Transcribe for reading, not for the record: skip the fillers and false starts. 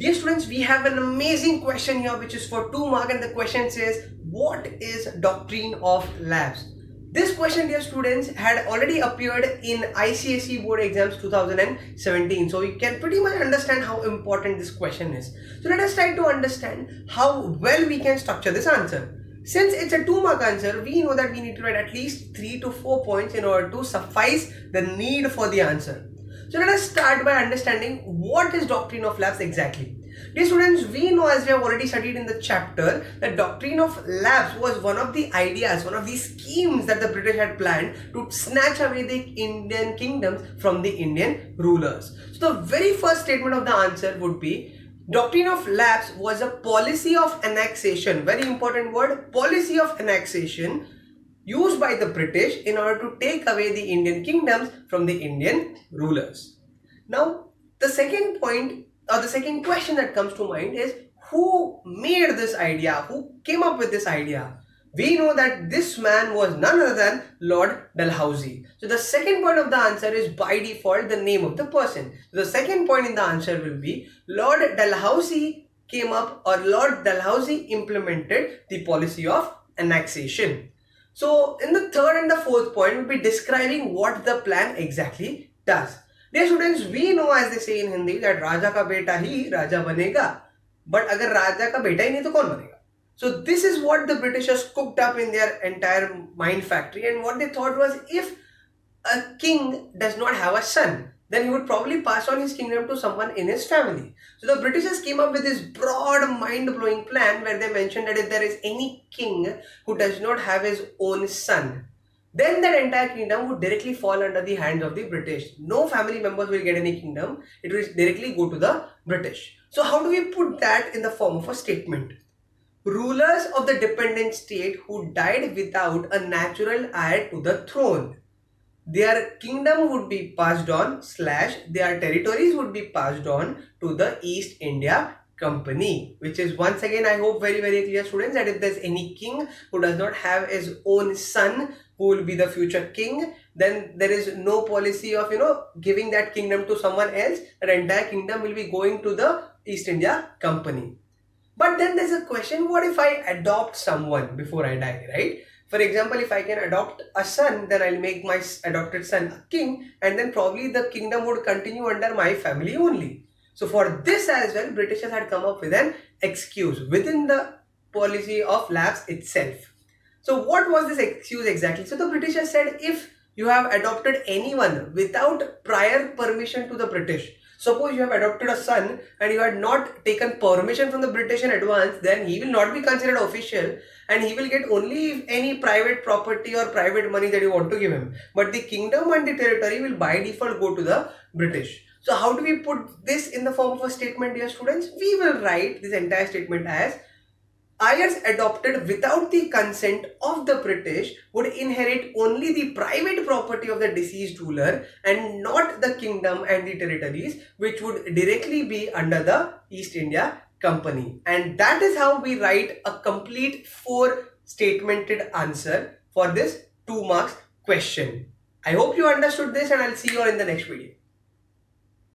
Dear students, we have an amazing question here which is for 2 marks, and the question says, what is Doctrine of Lapse? This question, dear students, had already appeared in ICSE board exams 2017. So you can pretty much understand how important this question is. So let us try to understand how well we can structure this answer. Since it's a 2 mark answer, we know that we need to write at least 3 to 4 points in order to suffice the need for the answer. So let us start by understanding what is Doctrine of Lapse exactly. Dear students, we know, as we have already studied in the chapter, that Doctrine of Lapse was one of the ideas, one of the schemes that the British had planned to snatch away the Indian kingdoms from the Indian rulers. So the very first statement of the answer would be, Doctrine of Lapse was a policy of annexation, very important word, policy of annexation, used by the British in order to take away the Indian kingdoms from the Indian rulers. Now, the second point or the second question that comes to mind is, who made this idea? Who came up with this idea? We know that this man was none other than Lord Dalhousie. So the second point of the answer is by default the name of the person. So the second point in the answer will be Lord Dalhousie came up, or Lord Dalhousie implemented the policy of annexation. So in the third and the fourth point, we'll be describing what the plan exactly does. Dear students, we know, as they say in Hindi, that Raja ka beta hi Raja banega. But agar Raja ka beta hi nahi to kaun banega? So this is what the Britishers cooked up in their entire mind factory, and what they thought was, if a king does not have a son, then he would probably pass on his kingdom to someone in his family. So the Britishers came up with this broad, mind-blowing plan where they mentioned that if there is any king who does not have his own son, then that entire kingdom would directly fall under the hands of the British. No family members will get any kingdom. It will directly go to the British. So how do we put that in the form of a statement? Rulers of the dependent state who died without a natural heir to the throne, their kingdom would be passed on / their territories would be passed on to the East India Company, which is, once again, I hope, very clear, students, that if there's any king who does not have his own son who will be the future king, then there is no policy of giving that kingdom to someone else. That entire kingdom will be going to the East India Company. But then there's a question, what if I adopt someone before I die, right? For example, if I can adopt a son, then I'll make my adopted son a king, and then probably the kingdom would continue under my family only. So for this as well, Britishers had come up with an excuse within the policy of lapse itself. So what was this excuse exactly? So the Britishers said, if you have adopted anyone without prior permission to the British, suppose you have adopted a son and you had not taken permission from the British in advance, then he will not be considered official, and he will get only any private property or private money that you want to give him. But the kingdom and the territory will by default go to the British. So how do we put this in the form of a statement, dear students? We will write this entire statement as, heirs adopted without the consent of the British would inherit only the private property of the deceased ruler and not the kingdom and the territories, which would directly be under the East India Company. And that is how we write a complete 4-statemented answer for this 2 marks question. I hope you understood this, and I'll see you all in the next video.